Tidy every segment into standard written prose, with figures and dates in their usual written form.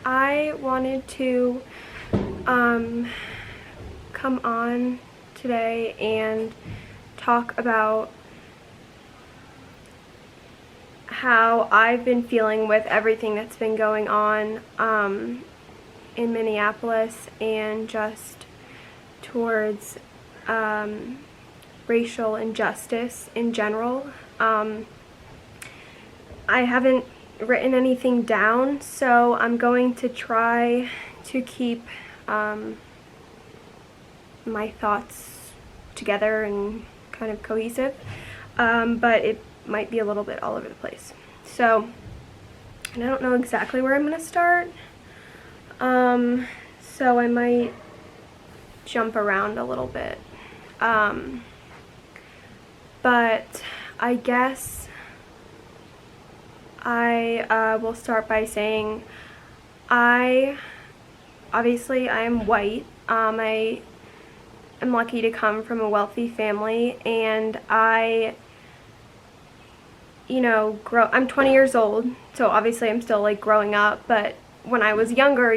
I wanted to come on today and talk about how I've been feeling with everything that's been going on in Minneapolis and just towards racial injustice in general. I haven't written anything down, so I'm going to try to keep my thoughts together and kind of cohesive, but it might be a little bit all over the place. So, and I don't know exactly where I'm going to start, so I might jump around a little bit. But I guess I will start by saying I am white. I am lucky to come from a wealthy family, and I'm 20 years old, so obviously I'm still like growing up, but when I was younger,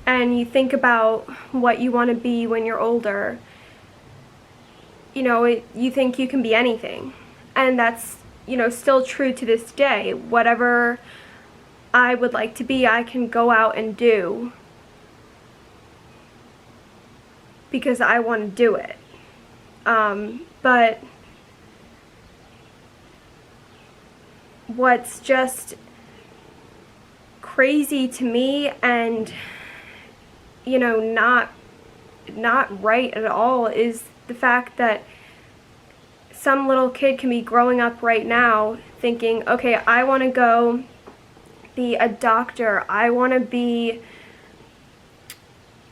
and you think about what you want to be when you're older, you think you can be anything, and that's still true to this day. Whatever I would like to be, I can go out and do because I want to do it. But what's just crazy to me and not right at all is the fact that some little kid can be growing up right now thinking, okay, I want to go be a doctor, I want to be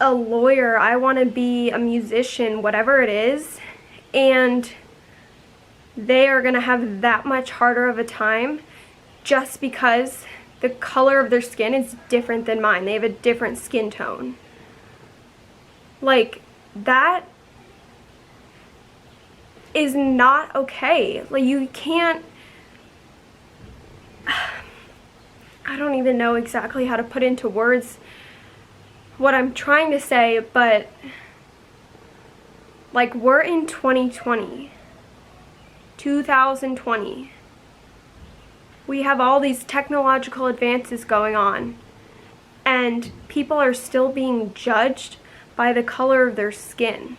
a lawyer, I want to be a musician, whatever it is, and they are going to have that much harder of a time just because the color of their skin is different than mine. They have a different skin tone. Like, that is not okay. Like, you can't, I don't even know exactly how to put into words what I'm trying to say, but like, we're in 2020. We have all these technological advances going on, and people are still being judged by the color of their skin.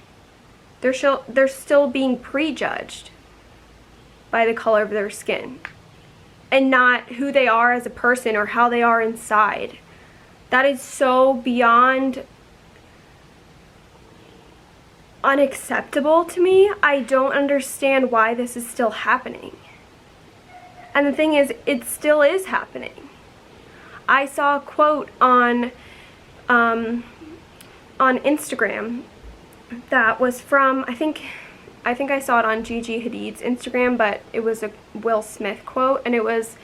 They're still being prejudged by the color of their skin and not who they are as a person or how they are inside. That is so beyond unacceptable to me. I don't understand why this is still happening. And the thing is, it still is happening. I saw a quote on Instagram that was from, I think I saw it on Gigi Hadid's Instagram, but it was a Will Smith quote, and it was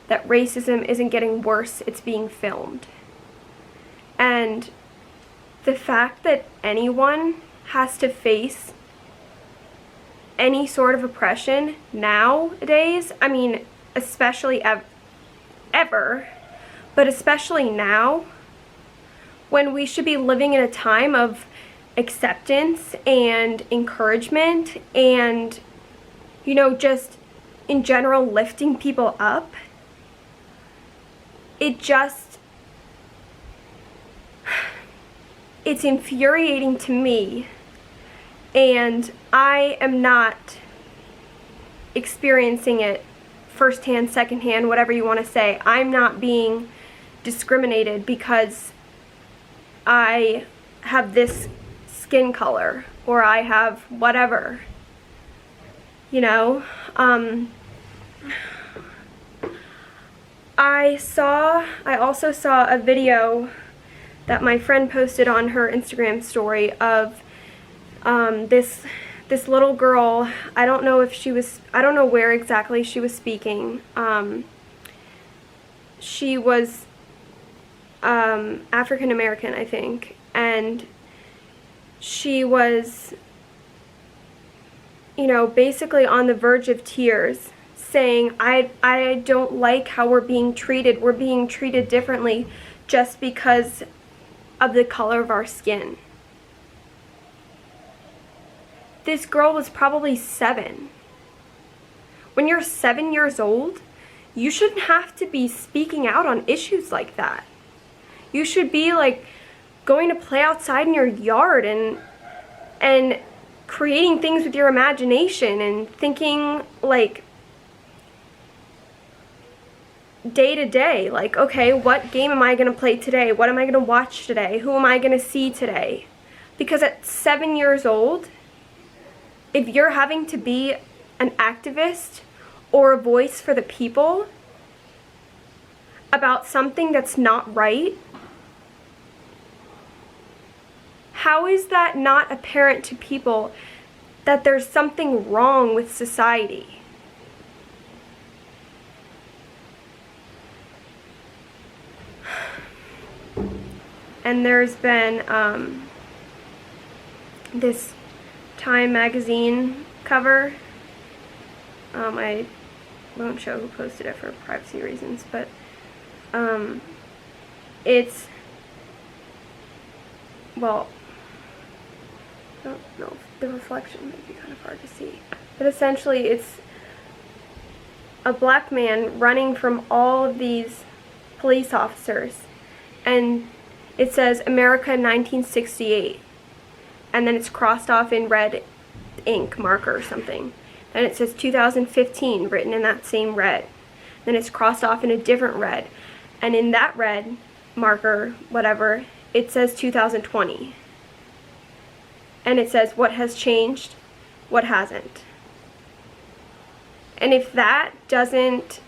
that racism isn't getting worse, it's being filmed. And the fact that anyone has to face any sort of oppression nowadays, I mean, especially ever, but especially now, when we should be living in a time of acceptance and encouragement and, just in general lifting people up, it's infuriating to me, and I am not experiencing it firsthand, secondhand, whatever you want to say. I'm not being discriminated because I have this skin color or I have whatever, I also saw a video that my friend posted on her Instagram story of this little girl. I don't know where exactly she was speaking. She was African American, I think, and she was, basically on the verge of tears, saying, I don't like how we're being treated differently just because of the color of our skin. This girl was probably 7. When you're 7 years old, you shouldn't have to be speaking out on issues like that. You should be like going to play outside in your yard and creating things with your imagination and thinking like day to day, like, okay, what game am I going to play today? What am I going to watch today? Who am I going to see today? Because at 7 years old, if you're having to be an activist or a voice for the people about something that's not right, how is that not apparent to people that there's something wrong with society? And there's been this Time magazine cover. I won't show who posted it for privacy reasons, but it's, well, I don't know if the reflection might be kind of hard to see, but essentially it's a black man running from all of these police officers, and it says America 1968, and then it's crossed off in red ink marker or something. Then it says 2015 written in that same red. Then it's crossed off in a different red, and in that red marker, whatever, it says 2020. And it says what has changed, what hasn't. And if that doesn't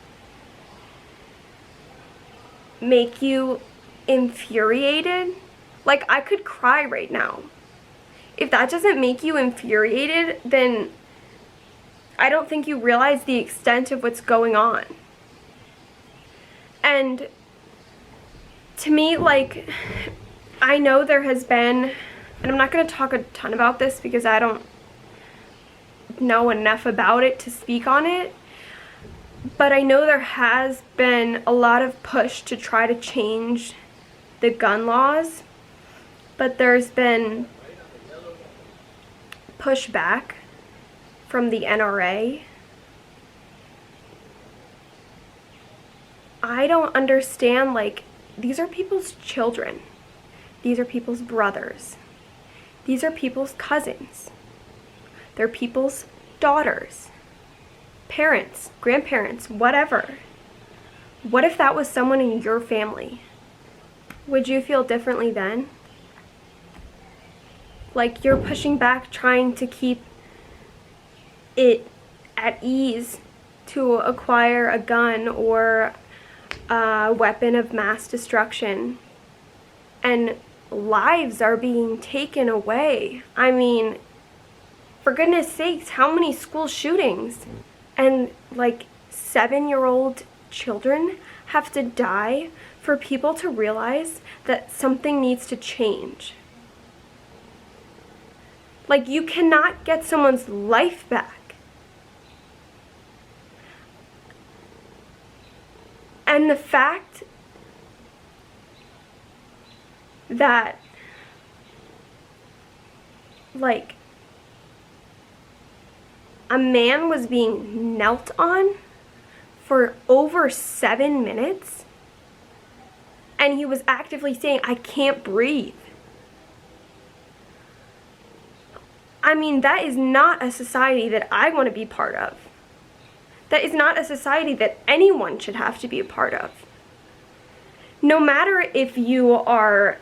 make you infuriated, like, I could cry right now. If that doesn't make you infuriated, then I don't think you realize the extent of what's going on. And to me, like, I know there has been, and I'm not going to talk a ton about this because I don't know enough about it to speak on it, but I know there has been a lot of push to try to change the gun laws, but there's been pushback from the NRA. I don't understand, like, these are people's children. These are people's brothers. These are people's cousins. They're people's daughters, parents, grandparents, whatever. What if that was someone in your family? Would you feel differently then? Like, you're pushing back, trying to keep it at ease to acquire a gun or a weapon of mass destruction, and lives are being taken away. I mean, for goodness sakes, how many school shootings and like 7-year-old children have to die for people to realize that something needs to change? Like, you cannot get someone's life back. And the fact that, like, a man was being knelt on for over 7 minutes, and he was actively saying, "I can't breathe." I mean, that is not a society that I want to be part of. That is not a society that anyone should have to be a part of. No matter if you are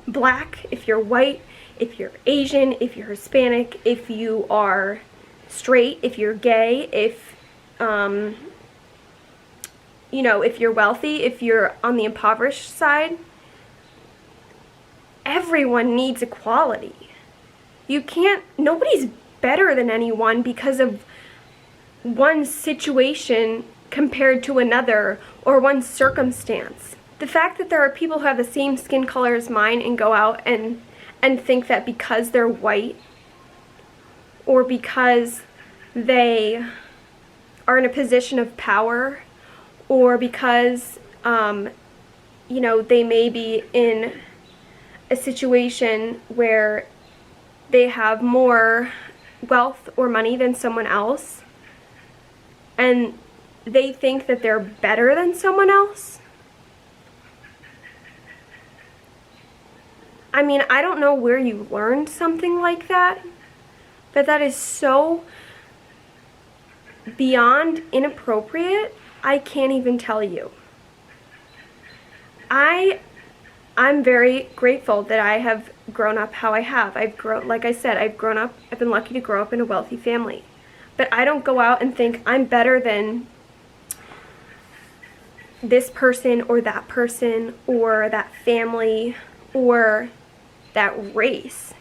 black, if you're white, if you're Asian, if you're Hispanic, if you are straight, if you're gay, if, you know, if you're wealthy, if you're on the impoverished side, everyone needs equality. You can't, nobody's better than anyone because of one situation compared to another or one circumstance. The fact that there are people who have the same skin color as mine and go out and think that because they're white or because they are in a position of power or because you know, they may be in a situation where they have more wealth or money than someone else, and they think that they're better than someone else. I mean, I don't know where you learned something like that, but that is so beyond inappropriate. I can't even tell you. I'm very grateful that I have grown up how I have. Like I said, I've been lucky to grow up in a wealthy family. But I don't go out and think I'm better than this person or that family or that race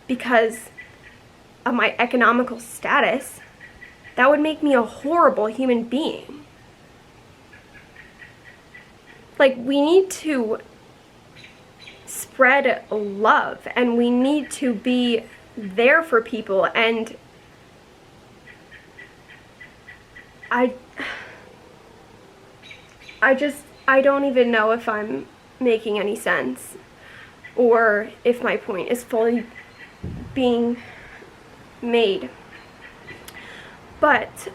because of my economical status. That would make me a horrible human being. Like, we need to spread love, and we need to be there for people, and I don't even know if I'm making any sense or if my point is fully being made. But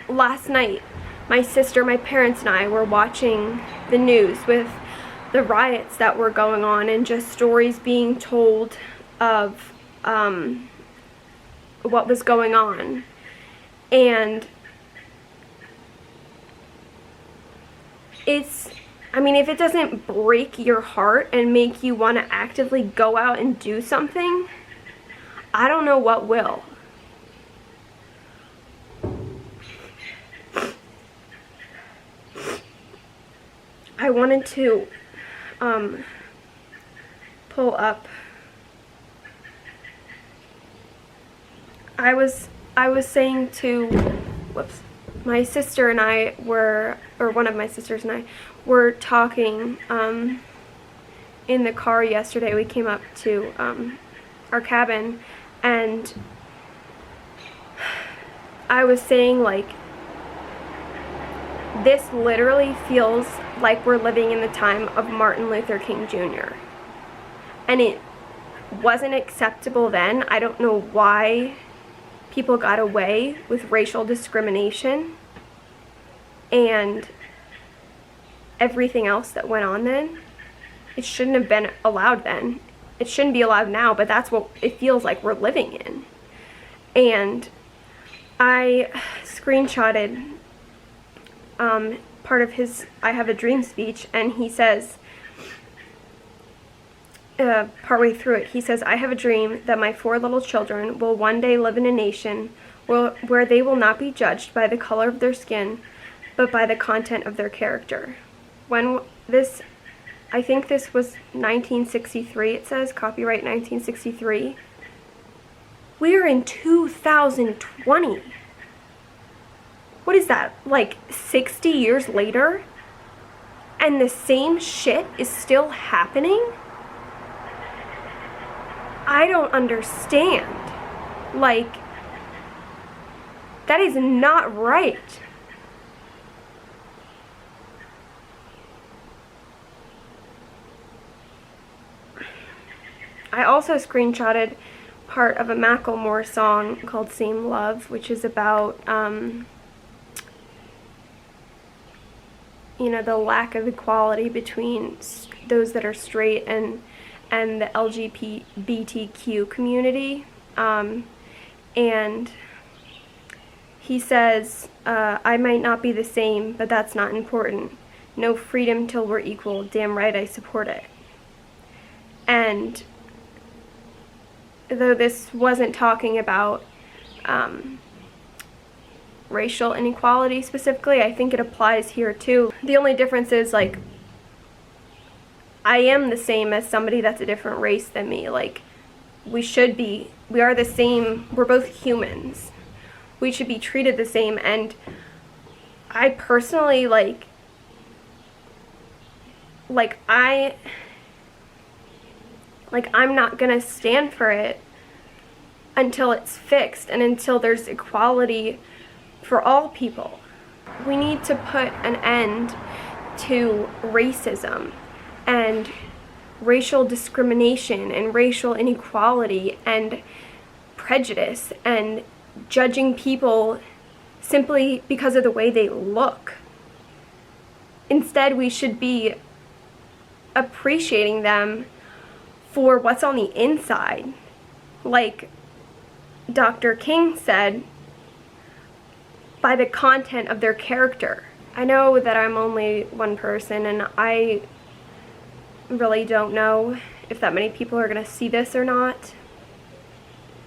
last night, my sister, my parents, and I were watching the news with the riots that were going on and just stories being told of what was going on. And if it doesn't break your heart and make you want to actively go out and do something, I don't know what will. I wanted to pull up. I was saying to, my sister and I were, or one of my sisters and I were talking in the car yesterday. We came up to our cabin, and I was saying, like, this literally feels like we're living in the time of Martin Luther King Jr. And it wasn't acceptable then. I don't know why people got away with racial discrimination and everything else that went on then. It shouldn't have been allowed then. It shouldn't be allowed now, but that's what it feels like we're living in. And I screenshotted part of his I Have a Dream speech, and he says, partway through it, he says, "I have a dream that my 4 little children will one day live in a nation where they will not be judged by the color of their skin, but by the content of their character." I think this was 1963, it says, copyright 1963. We're in 2020. What is that, like 60 years later? And the same shit is still happening? I don't understand. Like, that is not right. I also screenshotted part of a Macklemore song called Same Love, which is about, the lack of equality between those that are straight and the LGBTQ community. And he says, "I might not be the same, but that's not important. No freedom till we're equal. Damn right I support it." And though this wasn't talking about racial inequality specifically, I think it applies here too. The only difference is, like, I am the same as somebody that's a different race than me. Like, we are the same, we're both humans. We should be treated the same, and I personally, I'm not gonna stand for it until it's fixed and until there's equality for all people. We need to put an end to racism and racial discrimination and racial inequality and prejudice and judging people simply because of the way they look. Instead, we should be appreciating them for what's on the inside. Like Dr. King said, by the content of their character. I know that I'm only one person, and I really don't know if that many people are going to see this or not.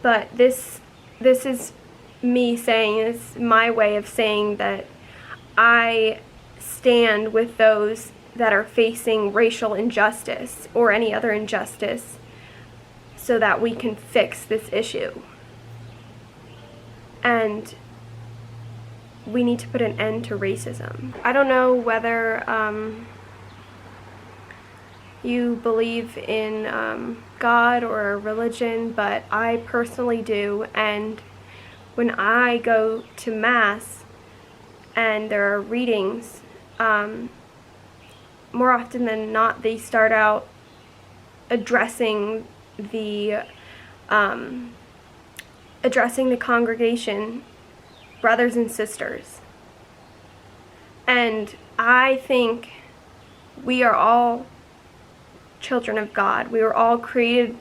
But this is me saying, it's my way of saying that I stand with those that are facing racial injustice or any other injustice so that we can fix this issue. And we need to put an end to racism. I don't know whether you believe in God or a religion, but I personally do. And when I go to Mass and there are readings, more often than not, they start out addressing the congregation, brothers and sisters. And I think we are all children of God. We were all created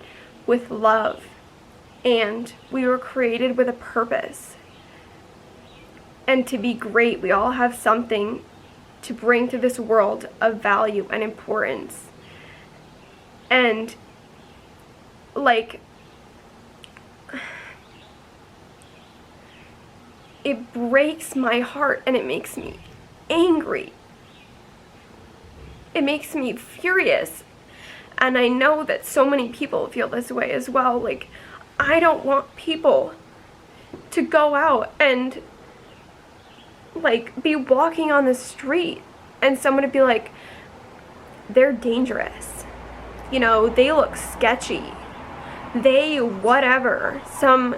with love, and we were created with a purpose. And to be great, we all have something to bring to this world of value and importance. And like, it breaks my heart and it makes me angry. It makes me furious. And I know that so many people feel this way as well. Like, I don't want people to go out and like be walking on the street and someone to be like, they're dangerous. You know, they look sketchy. They whatever. Some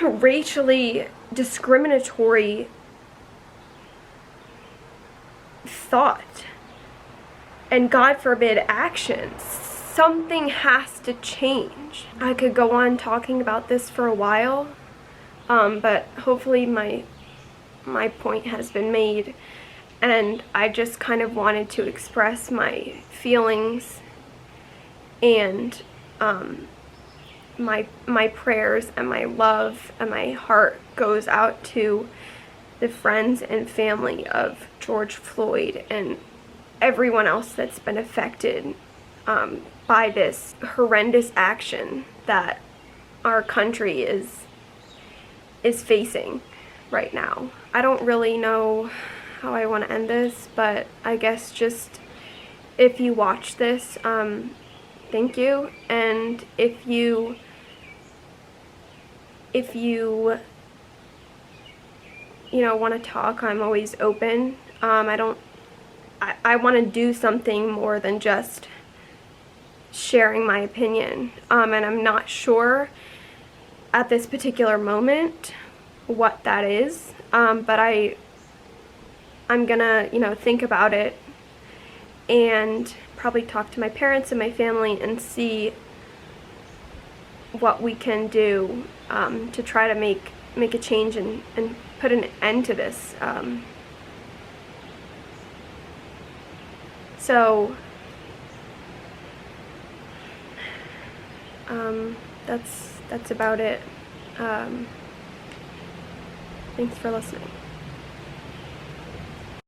racially discriminatory thought, and God forbid actions. Something has to change. I could go on talking about this for a while, but hopefully my point has been made, and I just kind of wanted to express my feelings and my prayers and my love and my heart goes out to the friends and family of George Floyd and everyone else that's been affected by this horrendous action that our country is facing right now. I don't really know how I want to end this, but I guess just if you watch this, thank you. And if you want to talk, I'm always open. I want to do something more than just sharing my opinion. And I'm not sure at this particular moment what that is. But I'm gonna, think about it and probably talk to my parents and my family and see what we can do to try to make a change and put an end to this. So that's about it. Thanks for listening.